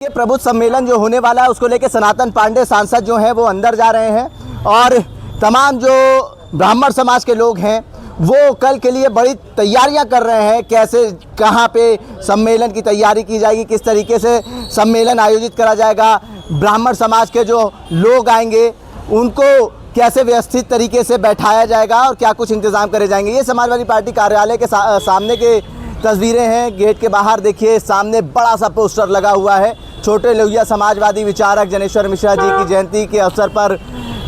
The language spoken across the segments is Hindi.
ये प्रबुद्ध सम्मेलन जो होने वाला है उसको लेकर सनातन पांडे सांसद जो हैं वो अंदर जा रहे हैं और तमाम जो ब्राह्मण समाज के लोग हैं वो कल के लिए बड़ी तैयारियां कर रहे हैं। कैसे कहां पे सम्मेलन की तैयारी की जाएगी, किस तरीके से सम्मेलन आयोजित करा जाएगा, ब्राह्मण समाज के जो लोग आएंगे उनको कैसे व्यवस्थित तरीके से बैठाया जाएगा और क्या कुछ इंतज़ाम करे जाएंगे। ये समाजवादी पार्टी कार्यालय के सामने के तस्वीरें हैं। गेट के बाहर देखिए सामने बड़ा सा पोस्टर लगा हुआ है। छोटे लोहिया समाजवादी विचारक जनेश्वर मिश्रा जी की जयंती के अवसर पर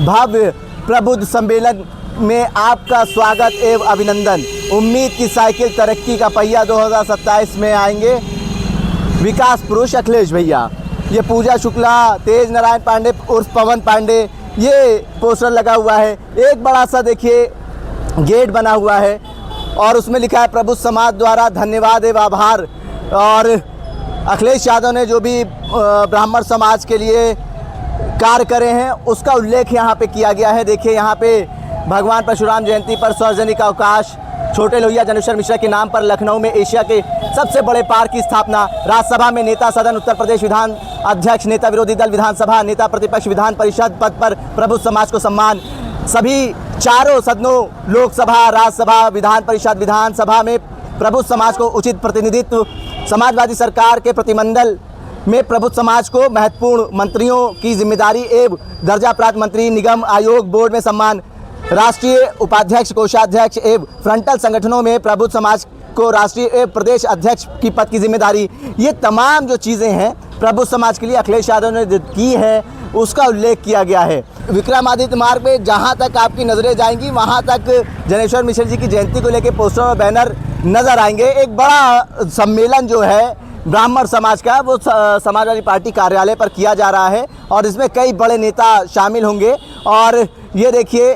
भव्य प्रबुद्ध सम्मेलन में आपका स्वागत एवं अभिनंदन। उम्मीद की साइकिल तरक्की का पहिया 2027 में आएंगे विकास पुरुष अखिलेश भैया। ये पूजा शुक्ला, तेज नारायण पांडे उर्फ पवन पांडे, ये पोस्टर लगा हुआ है। एक बड़ा सा देखिए गेट बना हुआ है और उसमें लिखा है प्रबुद्ध समाज द्वारा धन्यवाद एवं आभार। और अखिलेश यादव ने जो भी ब्राह्मण समाज के लिए कार्य करे हैं उसका उल्लेख यहाँ पे किया गया है। देखिए यहाँ पे भगवान परशुराम जयंती पर सार्वजनिक अवकाश, छोटे लोहिया जनेश्वर मिश्रा के नाम पर लखनऊ में एशिया के सबसे बड़े पार्क की स्थापना, राज्यसभा में नेता सदन उत्तर प्रदेश विधान अध्यक्ष, नेता विरोधी दल विधानसभा, नेता प्रतिपक्ष विधान परिषद पद पर प्रबुद्ध समाज को सम्मान। सभी चारों सदनों लोकसभा, राज्यसभा, विधान परिषद, विधानसभा में प्रबुद्ध समाज को उचित प्रतिनिधित्व। समाजवादी सरकार के प्रतिमंडल में प्रबुद्ध समाज को महत्वपूर्ण मंत्रियों की जिम्मेदारी एवं दर्जा प्राप्त मंत्री, निगम, आयोग, बोर्ड में सम्मान। राष्ट्रीय उपाध्यक्ष, कोषाध्यक्ष एवं फ्रंटल संगठनों में प्रबुद्ध समाज को राष्ट्रीय एवं प्रदेश अध्यक्ष की पद की जिम्मेदारी। ये तमाम जो चीज़ें हैं प्रबुद्ध समाज के लिए अखिलेश यादव ने की है उसका उल्लेख किया गया है। विक्रमादित्य मार्ग पे जहाँ तक आपकी नज़रें जाएंगी वहाँ तक जनेश्वर मिश्र जी की जयंती को लेकर पोस्टर और बैनर नज़र आएंगे। एक बड़ा सम्मेलन जो है ब्राह्मण समाज का वो समाजवादी पार्टी कार्यालय पर किया जा रहा है और इसमें कई बड़े नेता शामिल होंगे। और ये देखिए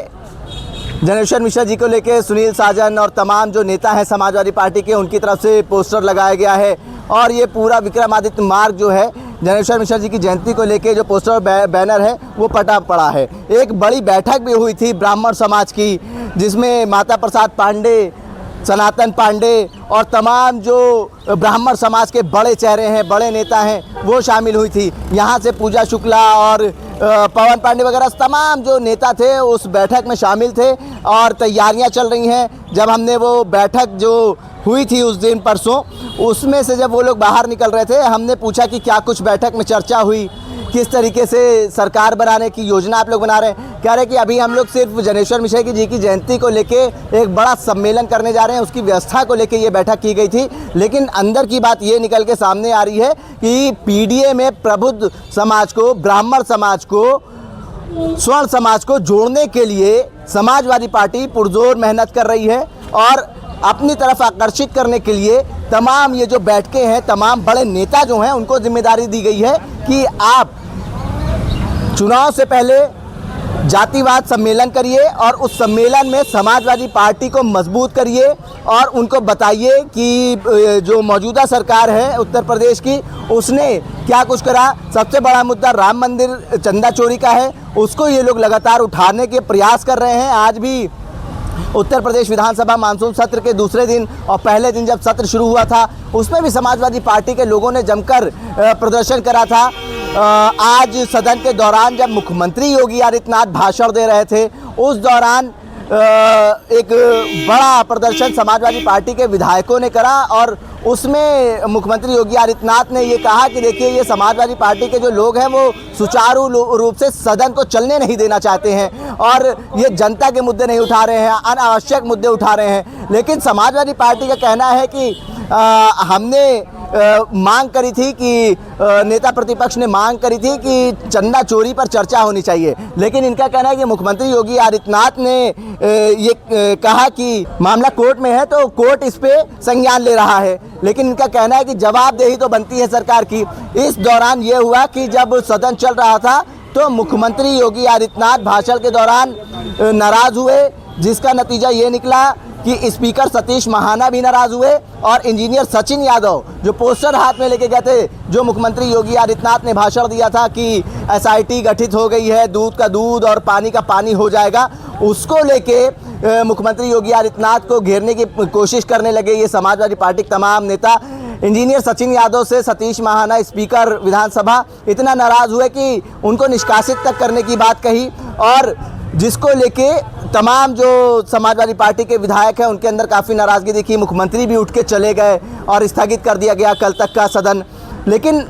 जनेश्वर मिश्रा जी को लेके सुनील साजन और तमाम जो नेता हैं समाजवादी पार्टी के उनकी तरफ से पोस्टर लगाया गया है। और ये पूरा विक्रमादित्य मार्ग जो है जनेश्वर मिश्रा जी की जयंती को लेके जो पोस्टर और बैनर है वो पटा पड़ा है। एक बड़ी बैठक भी हुई थी ब्राह्मण समाज की जिसमें माता प्रसाद पांडे, सनातन पांडे और तमाम जो ब्राह्मण समाज के बड़े चेहरे हैं, बड़े नेता हैं वो शामिल हुई थी। यहाँ से पूजा शुक्ला और पवन पांडे वगैरह तमाम जो नेता थे उस बैठक में शामिल थे और तैयारियां चल रही हैं। जब हमने वो बैठक जो हुई थी उस दिन परसों, उसमें से जब वो लोग बाहर निकल रहे थे हमने पूछा कि क्या कुछ बैठक में चर्चा हुई, किस तरीके से सरकार बनाने की योजना आप लोग बना रहे हैं। कह रहे कि अभी हम लोग सिर्फ जनेश्वर मिश्रा जी की जयंती को लेके एक बड़ा सम्मेलन करने जा रहे हैं, उसकी व्यवस्था को लेके ये बैठक की गई थी। लेकिन अंदर की बात ये निकल के सामने आ रही है कि पीडीए में प्रबुद्ध समाज को, ब्राह्मण समाज को, स्वर्ण समाज को जोड़ने के लिए समाजवादी पार्टी पुरजोर मेहनत कर रही है और अपनी तरफ आकर्षित करने के लिए तमाम ये जो बैठकें हैं, तमाम बड़े नेता जो हैं उनको जिम्मेदारी दी गई है कि आप चुनाव से पहले जातिवाद सम्मेलन करिए और उस सम्मेलन में समाजवादी पार्टी को मजबूत करिए और उनको बताइए कि जो मौजूदा सरकार है उत्तर प्रदेश की उसने क्या कुछ करा। सबसे बड़ा मुद्दा राम मंदिर चंदा चोरी का है, उसको ये लोग लगातार उठाने के प्रयास कर रहे हैं। आज भी उत्तर प्रदेश विधानसभा मानसून सत्र के दूसरे दिन और पहले दिन जब सत्र शुरू हुआ था उसमें भी समाजवादी पार्टी के लोगों ने जमकर प्रदर्शन करा था। आज सदन के दौरान जब मुख्यमंत्री योगी आदित्यनाथ भाषण दे रहे थे उस दौरान एक बड़ा प्रदर्शन समाजवादी पार्टी के विधायकों ने करा और उसमें मुख्यमंत्री योगी आदित्यनाथ ने ये कहा कि देखिए ये समाजवादी पार्टी के जो लोग हैं वो सुचारू रूप से सदन को चलने नहीं देना चाहते हैं और ये जनता के मुद्दे नहीं उठा रहे हैं, अनावश्यक मुद्दे उठा रहे हैं। लेकिन समाजवादी पार्टी का कहना है कि हमने मांग करी थी कि नेता प्रतिपक्ष ने मांग करी थी कि चंदा चोरी पर चर्चा होनी चाहिए, लेकिन इनका कहना है कि मुख्यमंत्री योगी आदित्यनाथ ने ये कहा कि मामला कोर्ट में है तो कोर्ट इस पे संज्ञान ले रहा है। लेकिन इनका कहना है कि जवाबदेही तो बनती है सरकार की। इस दौरान ये हुआ कि जब सदन चल रहा था तो मुख्यमंत्री योगी आदित्यनाथ भाषण के दौरान नाराज हुए, जिसका नतीजा ये निकला कि स्पीकर सतीश महाना भी नाराज हुए और इंजीनियर सचिन यादव जो पोस्टर हाथ में लेके गए थे, जो मुख्यमंत्री योगी आदित्यनाथ ने भाषण दिया था कि एसआईटी गठित हो गई है, दूध का दूध और पानी का पानी हो जाएगा, उसको लेके मुख्यमंत्री योगी आदित्यनाथ को घेरने की कोशिश करने लगे ये समाजवादी पार्टी के तमाम नेता। इंजीनियर सचिन यादव से सतीश महाना स्पीकर विधानसभा इतना नाराज़ हुए कि उनको निष्कासित तक करने की बात कही, और जिसको लेके तमाम जो समाजवादी पार्टी के विधायक हैं उनके अंदर काफ़ी नाराज़गी दिखी। मुख्यमंत्री भी उठ के चले गए और स्थगित कर दिया गया कल तक का सदन। लेकिन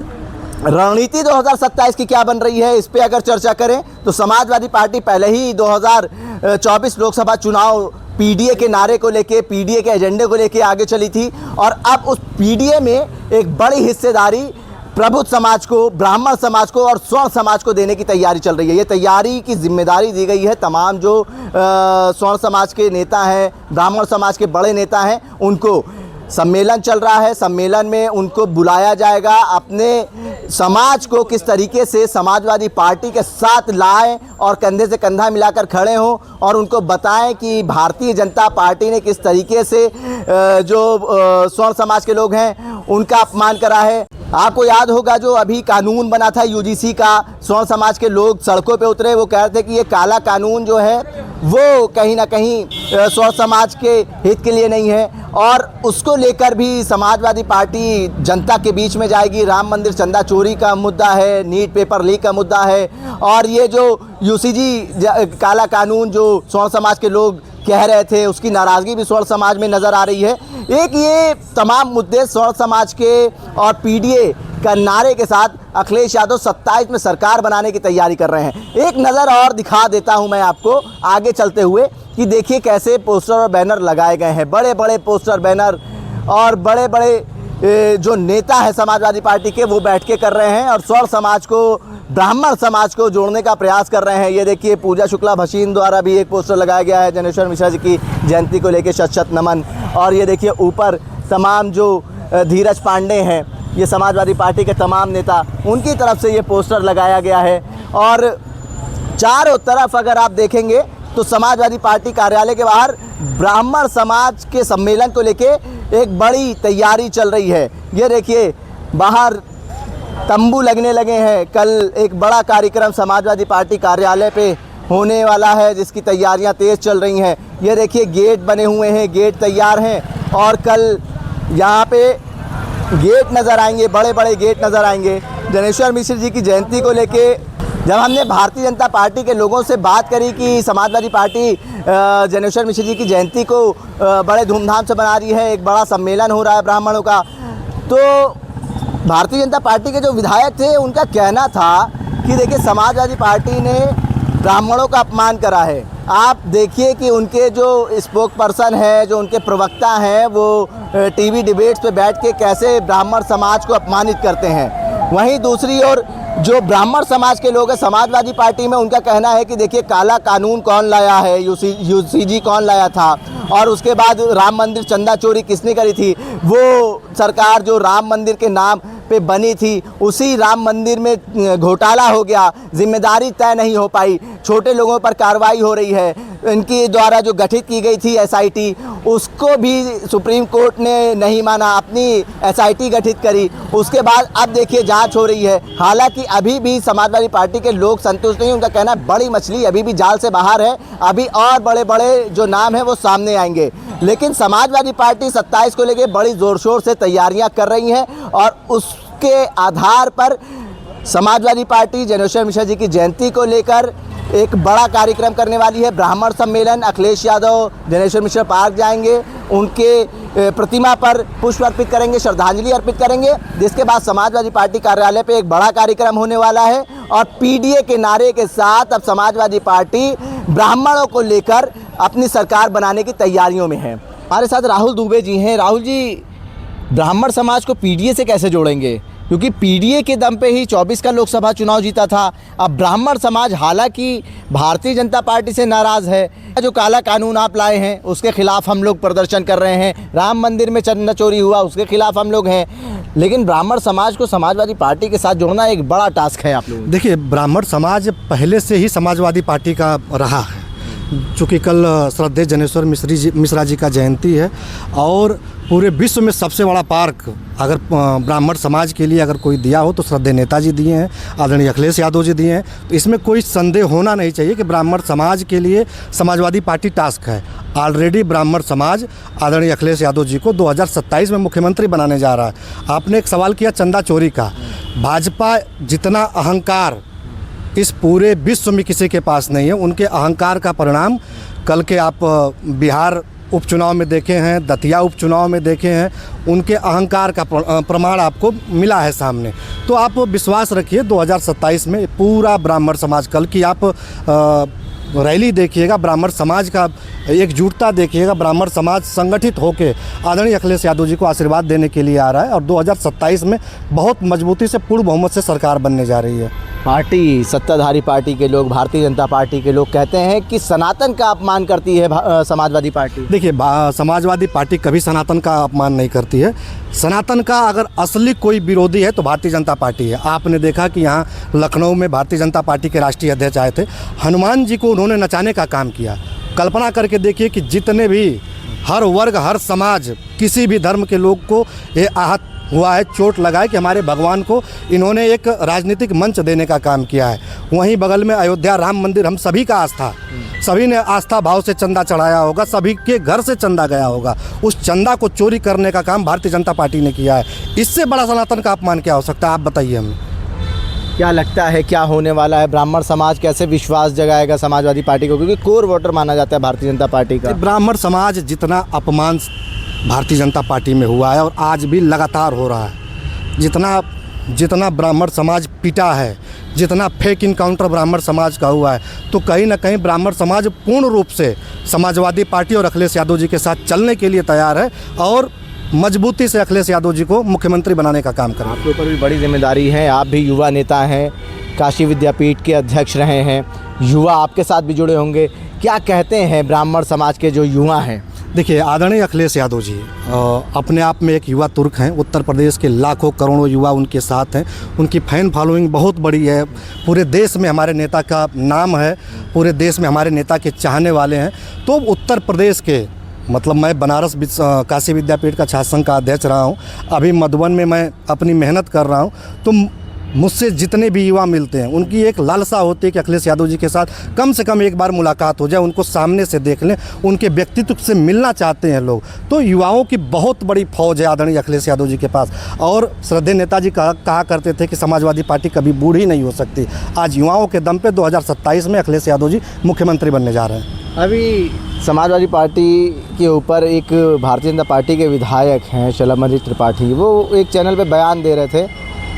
रणनीति 2027 की क्या बन रही है, इस पे अगर चर्चा करें तो समाजवादी पार्टी पहले ही 2024 लोकसभा चुनाव पीडीए के नारे को लेके, पीडीए के एजेंडे को लेके आगे चली थी, और अब उस पीडीए में एक बड़ी हिस्सेदारी प्रबुद्ध समाज को, ब्राह्मण समाज को और स्वर्ण समाज को देने की तैयारी चल रही है। ये तैयारी की जिम्मेदारी दी गई है तमाम जो स्वर्ण समाज के नेता हैं, ब्राह्मण समाज के बड़े नेता हैं, उनको। सम्मेलन चल रहा है, सम्मेलन में उनको बुलाया जाएगा, अपने समाज को किस तरीके से समाजवादी पार्टी के साथ लाएं और कंधे से कंधा मिलाकर खड़े हों, और उनको बताएं कि भारतीय जनता पार्टी ने किस तरीके से जो स्वर्ण समाज के लोग हैं उनका अपमान करा है। आपको याद होगा जो अभी कानून बना था यूजीसी का, स्वर्ण समाज के लोग सड़कों पे उतरे, वो कह रहे थे कि ये काला कानून जो है वो कहीं ना कहीं स्वर्ण समाज के हित के लिए नहीं है, और उसको लेकर भी समाजवादी पार्टी जनता के बीच में जाएगी। राम मंदिर चंदा चोरी का मुद्दा है, नीट पेपर लीक का मुद्दा है, और ये जो यूसीजी काला कानून जो स्वर्ण समाज के लोग कह रहे थे उसकी नाराज़गी भी स्वर्ण समाज में नज़र आ रही है। एक ये तमाम मुद्दे स्वर्ण समाज के और पीडीए का नारे के साथ अखिलेश यादव 27 में सरकार बनाने की तैयारी कर रहे हैं। एक नज़र और दिखा देता हूं मैं आपको आगे चलते हुए कि देखिए कैसे पोस्टर और बैनर लगाए गए हैं, बड़े बड़े पोस्टर बैनर, और बड़े बड़े जो नेता हैं समाजवादी पार्टी के वो बैठ के कर रहे हैं और स्वर्ण समाज को, ब्राह्मण समाज को जोड़ने का प्रयास कर रहे हैं। ये देखिए पूजा शुक्ला भसीन द्वारा भी एक पोस्टर लगाया गया है, जनेश्वर मिश्रा जी की जयंती को लेकर शत शत नमन। और ये देखिए ऊपर तमाम जो धीरज पांडे हैं, ये समाजवादी पार्टी के तमाम नेता, उनकी तरफ से ये पोस्टर लगाया गया है। और चारों तरफ अगर आप देखेंगे तो समाजवादी पार्टी कार्यालय के बाहर ब्राह्मण समाज के सम्मेलन को लेके एक बड़ी तैयारी चल रही है। ये देखिए बाहर तंबू लगने लगे हैं। कल एक बड़ा कार्यक्रम समाजवादी पार्टी कार्यालय पे होने वाला है जिसकी तैयारियां तेज़ चल रही हैं। ये देखिए गेट बने हुए हैं, गेट तैयार हैं, और कल यहाँ पे गेट नज़र आएंगे, बड़े बड़े गेट नज़र आएंगे। जनेश्वर मिश्र जी की जयंती को लेके जब हमने भारतीय जनता पार्टी के लोगों से बात करी कि समाजवादी पार्टी जनेश्वर मिश्र जी की जयंती को बड़े धूमधाम से मना रही है, एक बड़ा सम्मेलन हो रहा है ब्राह्मणों का, तो भारतीय जनता पार्टी के जो विधायक थे उनका कहना था कि देखिए समाजवादी पार्टी ने ब्राह्मणों का अपमान करा है। आप देखिए कि उनके जो स्पोक पर्सन है, जो उनके प्रवक्ता हैं, वो टीवी डिबेट्स पे बैठ के कैसे ब्राह्मण समाज को अपमानित करते हैं। वहीं दूसरी ओर जो ब्राह्मण समाज के लोग हैं समाजवादी पार्टी में, उनका कहना है कि देखिए काला कानून कौन लाया है, यूसीजी कौन लाया था, और उसके बाद राम मंदिर चंदा चोरी किसने करी थी। वो सरकार जो राम मंदिर के नाम पे बनी थी, उसी राम मंदिर में घोटाला हो गया, जिम्मेदारी तय नहीं हो पाई, छोटे लोगों पर कार्रवाई हो रही है। इनके द्वारा जो गठित की गई थी एसआईटी, उसको भी सुप्रीम कोर्ट ने नहीं माना, अपनी एसआईटी गठित करी। उसके बाद अब देखिए जांच हो रही है। हालांकि अभी भी समाजवादी पार्टी के लोग संतुष्ट नहीं, उनका कहना है बड़ी मछली अभी भी जाल से बाहर है, अभी और बड़े बड़े जो नाम हैं वो सामने आएंगे। लेकिन समाजवादी पार्टी 27 को लेकर बड़ी ज़ोर शोर से तैयारियां कर रही है, और उसके आधार पर समाजवादी पार्टी जनेश्वर मिश्रा जी की जयंती को लेकर एक बड़ा कार्यक्रम करने वाली है, ब्राह्मण सम्मेलन। अखिलेश यादव जनेश्वर मिश्रा पार्क जाएंगे, उनके प्रतिमा पर पुष्प अर्पित करेंगे, श्रद्धांजलि अर्पित करेंगे, जिसके बाद समाजवादी पार्टी कार्यालय पे एक बड़ा कार्यक्रम होने वाला है। और पीडीए के नारे के साथ अब समाजवादी पार्टी ब्राह्मणों को लेकर अपनी सरकार बनाने की तैयारियों में है। हमारे साथ राहुल दुबे जी हैं। राहुल जी, ब्राह्मण समाज को पीडीए से कैसे जोड़ेंगे, क्योंकि पीडीए के दम पे ही 24 का लोकसभा चुनाव जीता था। अब ब्राह्मण समाज हालांकि भारतीय जनता पार्टी से नाराज़ है, जो काला कानून आप लाए हैं उसके खिलाफ हम लोग प्रदर्शन कर रहे हैं, राम मंदिर में चंदा चोरी हुआ उसके खिलाफ हम लोग हैं, लेकिन ब्राह्मण समाज को समाजवादी पार्टी के साथ जोड़ना एक बड़ा टास्क है आप लोग। देखिए, ब्राह्मण समाज पहले से ही समाजवादी पार्टी का रहा है, चूँकि कल श्रद्धेय जनेश्वर मिश्रा जी का जयंती है और पूरे विश्व में सबसे बड़ा पार्क अगर ब्राह्मण समाज के लिए अगर कोई दिया हो तो श्रद्धेय नेताजी दिए हैं, आदरणीय अखिलेश यादव जी दिए हैं। तो इसमें कोई संदेह होना नहीं चाहिए कि ब्राह्मण समाज के लिए समाजवादी पार्टी टास्क है। ऑलरेडी ब्राह्मण समाज आदरणीय अखिलेश यादव जी को 2027 में मुख्यमंत्री बनाने जा रहा है। आपने एक सवाल किया चंदा चोरी का। भाजपा जितना अहंकार इस पूरे विश्व में किसी के पास नहीं है, उनके अहंकार का परिणाम कल के आप बिहार उपचुनाव में देखे हैं, दतिया उपचुनाव में देखे हैं, उनके अहंकार का प्रमाण आपको मिला है सामने। तो आप विश्वास रखिए 2027 में पूरा ब्राह्मण समाज, कल की आप रैली देखिएगा, ब्राह्मण समाज का एकजुटता देखिएगा, ब्राह्मण समाज संगठित होकर आदरणीय अखिलेश यादव जी को आशीर्वाद देने के लिए आ रहा है और 2027 में बहुत मजबूती से पूर्ण बहुमत से सरकार बनने जा रही है। पार्टी, सत्ताधारी पार्टी के लोग, भारतीय जनता पार्टी के लोग कहते हैं कि सनातन का अपमान करती है समाजवादी पार्टी। देखिए, समाजवादी पार्टी कभी सनातन का अपमान नहीं करती है। सनातन का अगर असली कोई विरोधी है तो भारतीय जनता पार्टी है। आपने देखा कि यहाँ लखनऊ में भारतीय जनता पार्टी के राष्ट्रीय अध्यक्ष आए थे, हनुमान जी को उन्होंने नचाने का काम किया। कल्पना करके देखिए कि जितने भी हर वर्ग, हर समाज, किसी भी धर्म के लोग को ये आहत हुआ है, चोट लगा है कि हमारे भगवान को इन्होंने एक राजनीतिक मंच देने का काम किया है। वहीं बगल में अयोध्या राम मंदिर, हम सभी का आस्था, सभी ने आस्था भाव से चंदा चढ़ाया होगा, सभी के घर से चंदा गया होगा। उस चंदा को चोरी करने का काम भारतीय जनता पार्टी ने किया है। इससे बड़ा सनातन का अपमान क्या हो सकता है, आप बताइए हमें। क्या लगता है क्या होने वाला है? ब्राह्मण समाज कैसे विश्वास जगाएगा समाजवादी पार्टी को, क्योंकि कोर वोटर माना जाता है भारतीय जनता पार्टी का? ब्राह्मण समाज जितना अपमान भारतीय जनता पार्टी में हुआ है और आज भी लगातार हो रहा है, जितना ब्राह्मण समाज पिटा है, जितना फेक इनकाउंटर ब्राह्मण समाज का हुआ है, तो कहीं ना कहीं ब्राह्मण समाज पूर्ण रूप से समाजवादी पार्टी और अखिलेश यादव जी के साथ चलने के लिए तैयार है और मजबूती से अखिलेश यादव जी को मुख्यमंत्री बनाने का काम करें। आपके ऊपर भी बड़ी जिम्मेदारी है, आप भी युवा नेता हैं, काशी विद्यापीठ के अध्यक्ष रहे हैं, युवा आपके साथ भी जुड़े होंगे। क्या कहते हैं ब्राह्मण समाज के जो युवा हैं? देखिए, आदरणीय अखिलेश यादव जी अपने आप में एक युवा तुर्क हैं। उत्तर प्रदेश के लाखों करोड़ों युवा उनके साथ हैं। उनकी फैन फॉलोइंग बहुत बड़ी है, पूरे देश में हमारे नेता का नाम है, पूरे देश में हमारे नेता के चाहने वाले हैं। तो उत्तर प्रदेश के, मतलब मैं बनारस काशी विद्यापीठ का छात्र संघ का अध्यक्ष रहा हूँ, अभी मधुबन में मैं अपनी मेहनत कर रहा हूँ। तो मुझसे जितने भी युवा मिलते हैं उनकी एक लालसा होती है कि अखिलेश यादव जी के साथ कम से कम एक बार मुलाकात हो जाए, उनको सामने से देख लें, उनके व्यक्तित्व से मिलना चाहते हैं लोग। तो युवाओं की बहुत बड़ी फौज है आदरणीय अखिलेश यादव जी के पास। और श्रद्धेय नेताजी कहा करते थे कि समाजवादी पार्टी कभी बूढ़ी नहीं हो सकती। आज युवाओं के दम पे 2027 में अखिलेश यादव जी मुख्यमंत्री बनने जा रहे हैं। अभी समाजवादी पार्टी के ऊपर एक भारतीय जनता पार्टी के विधायक हैं शलभमणि त्रिपाठी, वो एक चैनल पे बयान दे रहे थे,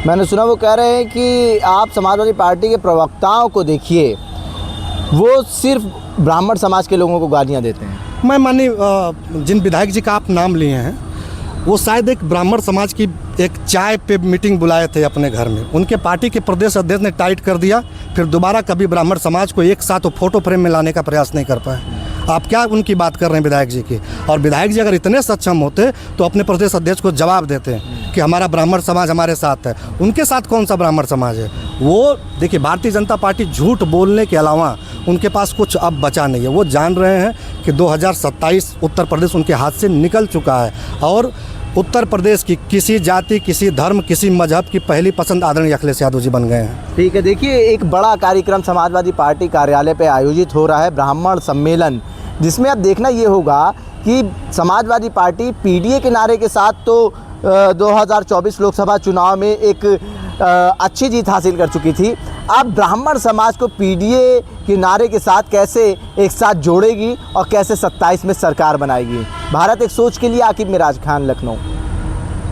मैंने सुना वो कह रहे हैं कि आप समाजवादी पार्टी के प्रवक्ताओं को देखिए, वो सिर्फ ब्राह्मण समाज के लोगों को गालियां देते हैं। मैं मानिए जिन विधायक जी का आप नाम लिए हैं वो शायद एक ब्राह्मण समाज की एक चाय पे मीटिंग बुलाए थे अपने घर में, उनके पार्टी के प्रदेश अध्यक्ष ने टाइट कर दिया, फिर दोबारा कभी ब्राह्मण समाज को एक साथ फोटो फ्रेम में लाने का प्रयास नहीं कर पाए। आप क्या उनकी बात कर रहे हैं विधायक जी की? और विधायक जी अगर इतने सक्षम होते तो अपने प्रदेश अध्यक्ष को जवाब देते कि हमारा ब्राह्मण समाज हमारे साथ है। उनके साथ कौन सा ब्राह्मण समाज है? वो देखिए, भारतीय जनता पार्टी झूठ बोलने के अलावा उनके पास कुछ अब बचा नहीं है। वो जान रहे हैं कि 2027 उत्तर प्रदेश उनके हाथ से निकल चुका है और उत्तर प्रदेश की किसी जाति, किसी धर्म, किसी मजहब की पहली पसंद आदरणीय अखिलेश यादव जी बन गए हैं। ठीक है, देखिए एक बड़ा कार्यक्रम समाजवादी पार्टी कार्यालय पे आयोजित हो रहा है, ब्राह्मण सम्मेलन, जिसमें अब देखना ये होगा कि समाजवादी पार्टी पीडीए के नारे के साथ तो 2024 लोकसभा चुनाव में एक अच्छी जीत हासिल कर चुकी थी। अब ब्राह्मण समाज को पीडीए के नारे के साथ कैसे एक साथ जोड़ेगी और कैसे 27 में सरकार बनाएगी? भारत एक सोच के लिए, आकिब मिराज खान, लखनऊ।